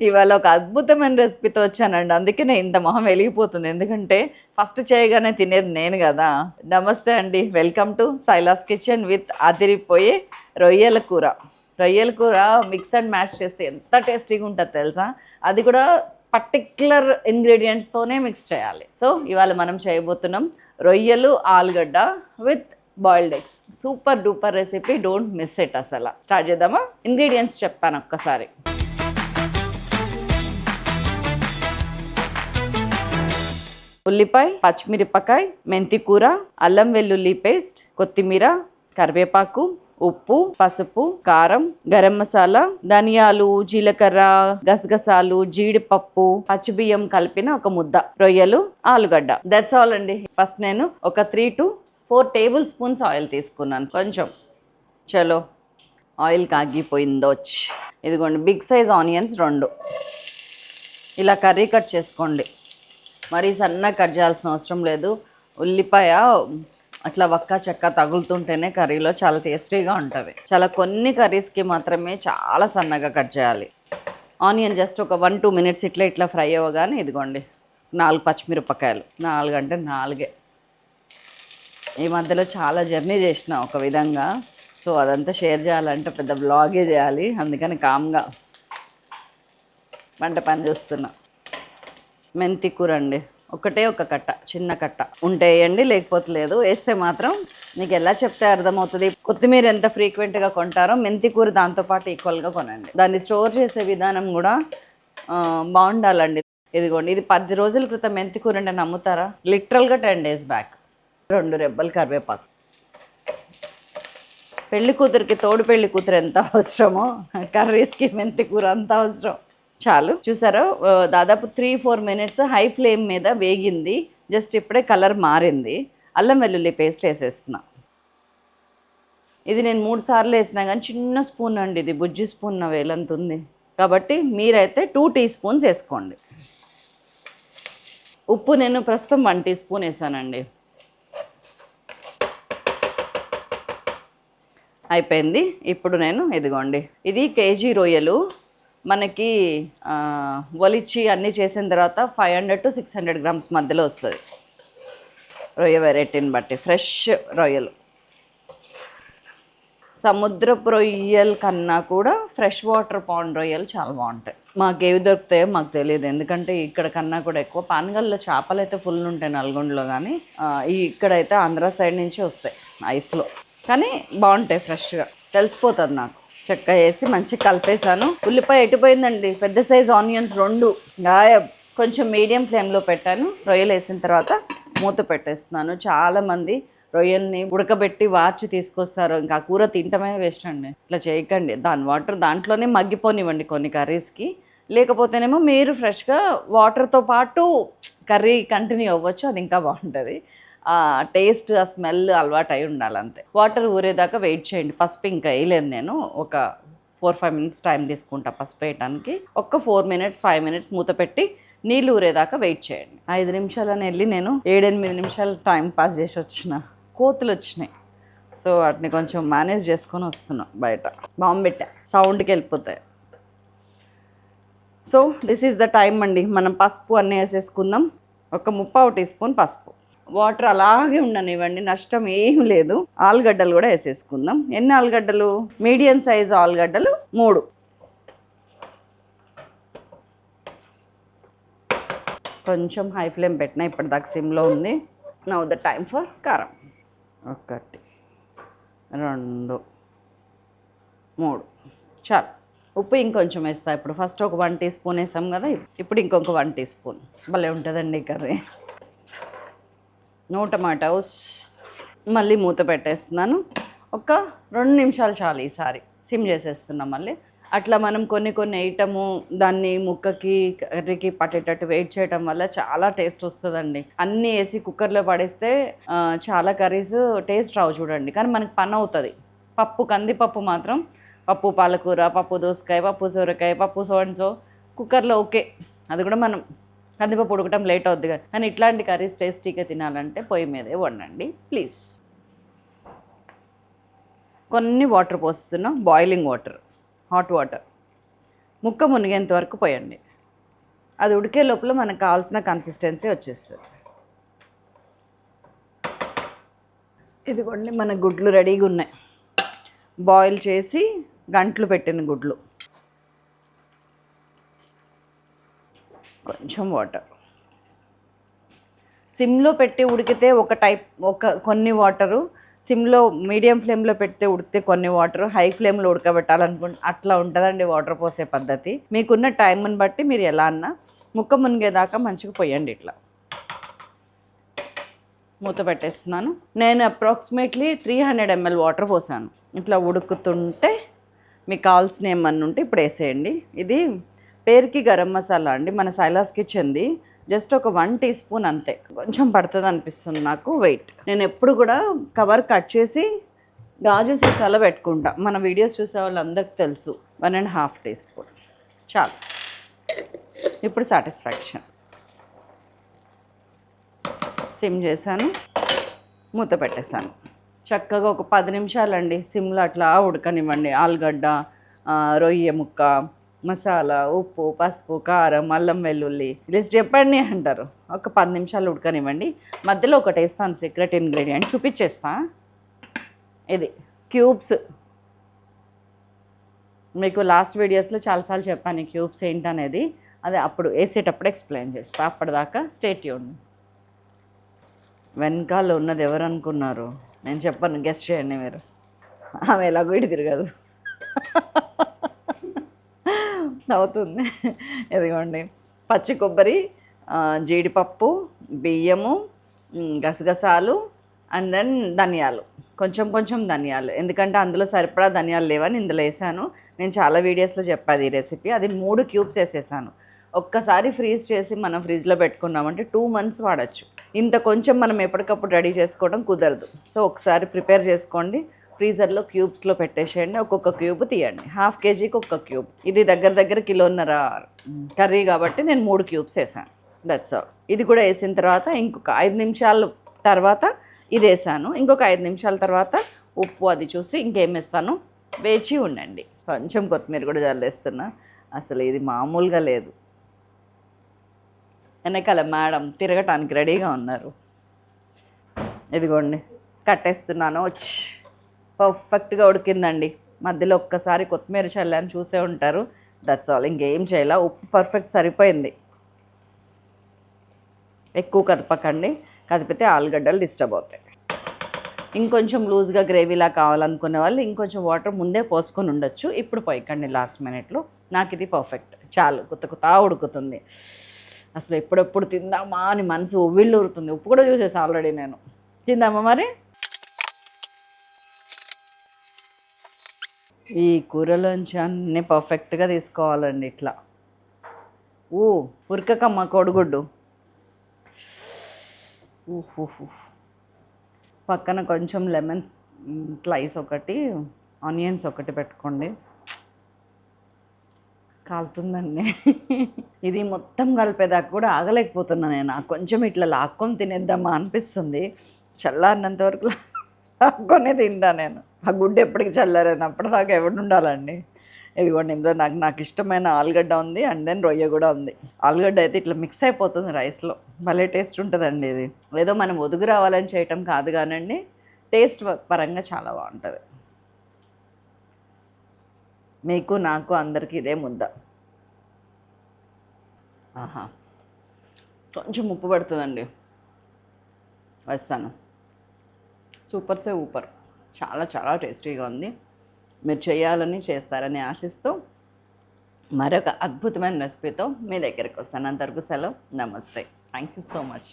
ఇవాళ ఒక అద్భుతమైన రెసిపీతో వచ్చానండి. అందుకే నేను ఇంత మొహం వెలిగిపోతుంది. ఎందుకంటే ఫస్ట్ చేయగానే తినేది నేను గదా! నమస్తే అండి. Welcome to Silas kitchen with అదిరిపోయే రొయ్యల కూర. రొయ్యల కూర మిక్స్ అండ్ మ్యాష్ చేస్తే ఎంత టేస్టీగా ఉంటదో తెలుసా? అది కూడా పర్టిక్యులర్ ఇంగ్రీడియంట్స్తోనే మిక్స్ చేయాలి. సో ఇవాళ మనం చేయబోతున్నాం రొయ్యలు, ఆలుగడ్డ with boiled eggs. Super duper recipe, don't miss it. అసలు స్టార్ట్ చేద్దామా? ఇంగ్రీడియంట్స్ చెప్తాను ఒక్కసారి. ఉల్లిపాయ, పచ్చిమిరపకాయ, మెంతి కూర, అల్లం వెల్లుల్లి పేస్ట్, కొత్తిమీర, కరివేపాకు, ఉప్పు, పసుపు, కారం, గరం మసాలా, ధనియాలు, జీలకర్ర, గసగసాలు, జీడిపప్పు, పచ్చిబియ్యం కలిపిన ఒక ముద్ద, రొయ్యలు, ఆలుగడ్డ. దట్స్ ఆల్ అండి. ఫస్ట్ నేను ఒక 3 to 4 టేబుల్ స్పూన్స్ ఆయిల్ తీసుకున్నాను. కొంచెం చలో ఆయిల్ కాగిపోయిందోచ్. ఇదిగోండి బిగ్ సైజ్ ఆనియన్స్ 2. ఇలా కర్రీ కట్ చేసుకోండి. మరీ సన్నగా కట్ చేయాల్సిన అవసరం లేదు. ఉల్లిపాయ అట్లా వక్క చెక్క తగులుతుంటేనే కర్రీలో చాలా టేస్టీగా ఉంటుంది. చాలా కొన్ని కర్రీస్కి మాత్రమే చాలా సన్నగా కట్ చేయాలి. ఆనియన్ జస్ట్ ఒక 1-2 మినిట్స్ ఇట్లా ఫ్రై అవ్వగానే ఇదిగోండి 4 పచ్చిమిరపకాయలు. 4 అంటే 4. ఈ మధ్యలో చాలా జర్నీ చేసిన ఒక విధంగా. సో అదంతా షేర్ చేయాలంటే పెద్ద బ్లాగే చేయాలి. అందుకని కామ్గా వంట పని చేస్తున్నా. మెంతి కూర అండి. ఒకటే ఒక కట్ట, చిన్న కట్ట ఉంటే వేయండి, లేకపోతే లేదు. వేస్తే మాత్రం మీకు ఎలా చెప్తే అర్థమవుతుంది. కొత్తిమీర ఎంత ఫ్రీక్వెంట్గా కొంటారో మెంతి కూర దాంతోపాటు ఈక్వల్గా కొనండి. దాన్ని స్టోర్ చేసే విధానం కూడా బాగుండాలండి. ఇదిగోండి, ఇది 10 రోజుల క్రితం మెంతి కూర అంటే నమ్ముతారా? లిటరల్గా 10 days బ్యాక్. 2 రెబ్బలు కరివేపాకు. పెళ్లి కూతురికి తోడు పెళ్లి కూతురు ఎంత అవసరమో కర్రీస్కి మెంతి కూర అంత అవసరం. చాలు, చూసారా? దాదాపు 3-4 మినిట్స్ హై ఫ్లేమ్ మీద వేగింది. జస్ట్ ఇప్పుడే కలర్ మారింది. అల్లం వెల్లుల్లి పేస్ట్ వేసేస్తున్నా. ఇది నేను 3 సార్లు వేసినా కానీ చిన్న స్పూన్ అండి, ఇది బుజ్జి స్పూన్ నా వేలంత ఉంది. కాబట్టి మీరైతే 2 teaspoons వేసుకోండి. ఉప్పు నేను ప్రస్తుతం 1 teaspoon వేసానండి. అయిపోయింది. ఇప్పుడు నేను ఇదిగోండి, ఇది కేజీ రొయ్యలు. మనకి ఒలిచి అన్నీ చేసిన తర్వాత 500 to 600 grams మధ్యలో వస్తుంది. రొయ్య వెరైటీని బట్టి ఫ్రెష్ రొయ్యలు. సముద్రపు రొయ్యల కన్నా కూడా ఫ్రెష్ వాటర్ పాండ్ రొయ్యలు చాలా బాగుంటాయి. మాకు ఏవి దొరుకుతాయో మాకు తెలియదు, ఎందుకంటే ఇక్కడ కన్నా కూడా ఎక్కువ పానగల్లో చేపలు అయితే ఫుల్ ఉంటాయి నల్గొండలో. కానీ ఇక్కడైతే ఆంధ్ర సైడ్ నుంచి వస్తాయి ఐస్లో. కానీ బాగుంటాయి ఫ్రెష్గా, తెలిసిపోతుంది నాకు. చెక్క వేసి మంచిగా కలిపేసాను. ఉల్లిపాయ ఎట్టిపోయిందండి. పెద్ద సైజ్ ఆనియన్స్ 2 గాయబ్. కొంచెం మీడియం ఫ్లేమ్లో పెట్టాను. రొయ్యలు వేసిన తర్వాత మూత పెట్టేస్తున్నాను. చాలామంది రొయ్యల్ని ఉడకబెట్టి వార్చి తీసుకొస్తారు. ఇంకా కూర తింటమే వేస్ట్ అండి. ఇట్లా చేయకండి. దాని వాటర్ దాంట్లోనే మగ్గిపోనివ్వండి కొన్ని కర్రీస్కి. లేకపోతేనేమో మీరు ఫ్రెష్గా వాటర్తో పాటు కర్రీ కంటిన్యూ అవ్వచ్చు, అది ఇంకా బాగుంటుంది. ఆ టేస్ట్, ఆ స్మెల్ అలవాటు అయి ఉండాలి అంతే. వాటర్ ఊరేదాకా వెయిట్ చేయండి. పసుపు ఇంకా వేయలేదు నేను. ఒక 4-5 మినిట్స్ టైం తీసుకుంటా పసుపు వేయడానికి. ఒక 4 మినిట్స్ 5 మినిట్స్ మూత పెట్టి నీళ్ళు ఊరేదాకా వెయిట్ చేయండి. 5 నిమిషాలని వెళ్ళి నేను 7-8 నిమిషాలు టైం పాస్ చేసి వచ్చిన. కోతులు వచ్చినాయి. సో వాటిని కొంచెం మేనేజ్ చేసుకొని వస్తున్నాం. బయట బాంబు పెట్టా, సౌండ్కి వెళ్ళిపోతాయి. So this is the time అండి. మనం పసుపు అన్నీ వేసేసుకుందాం. ఒక 3/4 teaspoon పసుపు. వాటర్ అలాగే ఉండనివ్వండి, నష్టం ఏం లేదు. ఆలుగడ్డలు కూడా వేసేసుకుందాం. ఎన్ని ఆలుగడ్డలు? మీడియం సైజ్ ఆలుగడ్డలు 3. కొంచెం హై ఫ్లేమ్ పెట్టినా, ఇప్పటిదాకా సిమ్లో ఉంది. నౌ ద టైమ్ ఫర్ కారం. 1 2 3 చాలు. ఉప్పు ఇంకొంచెం వేస్తా ఇప్పుడు. ఫస్ట్ ఒక 1 teaspoon వేసాం కదా, ఇప్పుడు ఇంకొక 1 teaspoon. భలే ఉంటుందండి కర్రీ. No tomatoes. మళ్ళీ మూత పెట్టేస్తున్నాను. ఒక 2 నిమిషాలు చాలు. ఈసారి సిమ్ చేసేస్తున్నాం మళ్ళీ. అట్లా మనం కొన్ని ఐటము దాన్ని ముక్కకి కర్రీకి పట్టేటట్టు వెయిట్ చేయడం వల్ల చాలా టేస్ట్ వస్తుందండి. అన్నీ వేసి కుక్కర్లో పడేస్తే చాలా కర్రీస్ టేస్ట్ రావు చూడండి. కానీ మనకి పని అవుతుంది. పప్పు, కందిపప్పు మాత్రం, పప్పు పాలకూర, పప్పు దోసకాయ, పప్పు సొరకాయ, పప్పు సోన్సో కుక్కర్లో ఓకే. అది కూడా మనం కందిపప్పు ఉడకటం లేట్ అవుద్ది కదా. కానీ ఇట్లాంటి కర్రీస్ టేస్టీగా తినాలంటే పొయ్యి మీదే వండండి ప్లీజ్. కొన్ని వాటర్ పోస్తున్నాం, బాయిలింగ్ వాటర్, హాట్ వాటర్. ముక్క మునిగేంత వరకు పోయండి. అది ఉడికే లోపల మనకు కావాల్సిన కన్సిస్టెన్సీ వచ్చేస్తుంది. ఇదిగోండి మన గుడ్లు రెడీగా ఉన్నాయి. బాయిల్ చేసి గంటలు పెట్టిన గుడ్లు. కొంచెం వాటర్. సిమ్లో పెట్టి ఉడికితే కొన్ని వాటరు, సిమ్లో మీడియం ఫ్లేమ్లో పెడితే ఉడికితే కొన్ని వాటర్, హై ఫ్లేమ్లో ఉడకబెట్టాలనుకుంటే అట్లా ఉంటుందండి వాటర్ పోసే పద్ధతి. మీకున్న టైంని బట్టి మీరు ఎలా అన్నా ముక్క మునిగేదాకా మంచిగా పోయండి. ఇట్లా మూత పెట్టేస్తున్నాను. నేను అప్రాక్సిమేట్లీ 300 ml వాటర్ పోసాను. ఇట్లా ఉడుకుతుంటే మీకు కావాల్సిన ఏమన్నా ఉంటే ఇప్పుడు వేసేయండి. ఇది పేరుకి గరం మసాలా అండి, మన సైలాస్ కిచెన్ది. జస్ట్ ఒక 1 టీ స్పూన్ అంతే. కొంచెం పడుతుంది అనిపిస్తుంది నాకు వెయిట్. నేను ఎప్పుడు కూడా కవర్ కట్ చేసి గాజు సీసాలో పెట్టుకుంటా. మన వీడియోస్ చూసే వాళ్ళందరికీ తెలుసు. 1.5 టీ స్పూన్ చాలు. ఇప్పుడు సాటిస్ఫాక్షన్. సిమ్ చేశాను, మూత పెట్టేశాను. చక్కగా ఒక 10 నిమిషాలండి సిమ్లో అట్లా ఉడకనివ్వండి. ఆలుగడ్డ, రొయ్య ముక్క, మసాలా, ఉప్పు, పసుపు, కారం, అల్లం వెల్లుల్లి లిస్ట్ చెప్పండి అంటారు. ఒక 10 నిమిషాలు ఉడకనివ్వండి. మధ్యలో ఒకటి వేస్తాను సీక్రెట్ ఇంగ్రీడియంట్, చూపించేస్తా. ఇది క్యూబ్స్. మీకు లాస్ట్ వీడియోస్లో చాలాసార్లు చెప్పాను ఈ క్యూబ్స్ ఏంటనేది. అదే అప్పుడు వేసేటప్పుడు ఎక్స్ప్లెయిన్ చేస్తా. అప్పటిదాకా స్టే ట్యూన్. వెనకాల ఉన్నది ఎవరు అనుకున్నారు? నేను చెప్పను, గెస్ట్ చేయండి మీరు. ఆమె ఎలాగో ఇటు తిరగదు, అవుతుంది. ఇదిగోండి పచ్చి కొబ్బరి, జీడిపప్పు, బియ్యము, గసగసాలు, అండ్ దెన్ ధనియాలు. కొంచెం ధనియాలు, ఎందుకంటే అందులో సరిపడా ధనియాలు లేవని ఇందులో వేసాను. నేను చాలా వీడియోస్లో చెప్పాను ఈ రెసిపీ. అది 3 క్యూబ్స్ వేసేసాను. ఒక్కసారి ఫ్రీజ్ చేసి మనం ఫ్రిడ్జ్లో పెట్టుకున్నామంటే 2 months వాడచ్చు. ఇంత కొంచెం మనం ఎప్పటికప్పుడు రెడీ చేసుకోవడం కుదరదు. సో ఒకసారి ప్రిపేర్ చేసుకోండి, ఫ్రీజర్లో క్యూబ్స్లో పెట్టేసేయండి. ఒక్కొక్క క్యూబ్ తీయండి. 1/2 kgకి 1 క్యూబ్. ఇది దగ్గర 1.5 కిలో కర్రీ కాబట్టి నేను 3 క్యూబ్స్ వేసాను. That's all. ఇది కూడా వేసిన తర్వాత ఇంకొక 5 నిమిషాల తర్వాత ఇది వేసాను. ఇంకొక 5 నిమిషాల తర్వాత ఉప్పు అది చూసి ఇంకేం వేస్తాను వేచి ఉండండి. కొంచెం కొత్తిమీర కూడా జల్లేస్తున్నా. అసలు ఇది మామూలుగా లేదు. వెనకాల మేడం తిరగటానికి రెడీగా ఉన్నారు. ఇదిగోండి కట్టేస్తున్నాను. పర్ఫెక్ట్గా ఉడికిందండి. మధ్యలో ఒక్కసారి కొత్తిమీర చల్లని చూసే ఉంటారు. That's all. ఇంకేం చేయాల. ఉప్పు పర్ఫెక్ట్ సరిపోయింది. ఎక్కువ కదపకండి, కదిపితే ఆలుగడ్డలు డిస్టర్బ్ అవుతాయి. ఇంకొంచెం లూజ్గా గ్రేవీలా కావాలనుకునే వాళ్ళు ఇంకొంచెం వాటర్ ముందే పోసుకొని ఉండొచ్చు. ఇప్పుడు పోయకండి లాస్ట్ మినిట్లో. నాకు ఇది పర్ఫెక్ట్ చాలు. కుత్త ఉడుకుతుంది. అసలు ఎప్పుడెప్పుడు తిందామా అని మనసు ఉవ్విళ్ళు ఊరుతుంది. ఉప్పు కూడా చూసేసి ఆల్రెడీ నేను. తిందామా మరి? ఈ కూరలోంచి అన్నీ పర్ఫెక్ట్గా తీసుకోవాలండి. ఇట్లా ఉరకకమ్మ కోడిగుడ్డు. పక్కన కొంచెం లెమన్ స్లైస్ ఒకటి, ఆనియన్స్ ఒకటి పెట్టుకోండి. కాలుతుందండి. ఇది మొత్తం కలిపేదాకా కూడా ఆగలేకపోతున్నా నేను. నాకు కొంచెం ఇట్లా లాక్కొని తినేద్దామా అనిపిస్తుంది. చల్లారినంత వరకు లాక్కొనే తింటా నేను. ఆ గుడ్డు ఎప్పటికి చల్లారని అప్పటిదాకా ఎవడు ఉండాలండి. ఇదిగోండి ఇందులో నాకు ఇష్టమైన ఆలుగడ్డ ఉంది, అండ్ దెన్ రొయ్య కూడా ఉంది. ఆలుగడ్డ అయితే ఇట్లా మిక్స్ అయిపోతుంది రైస్లో. భలే టేస్ట్ ఉంటుందండి. ఇది ఏదో మనం ఒదుగు రావాలని చేయటం కాదు కానండి, టేస్ట్ పరంగా చాలా బాగుంటుంది. మీకు నాకు అందరికీ ఇదే ముద్ద. ఆహా, కొంచెం ఉప్పు పడుతుందండి, వేస్తాను. సూపర్. చాలా టేస్టీగా ఉంది. మీరు చేయాలని చేస్తారని ఆశిస్తూ మరొక అద్భుతమైన రెసిపీతో మీ దగ్గరికి వస్తాను. అంతవరకు సెలవు. నమస్తే. Thank you so much.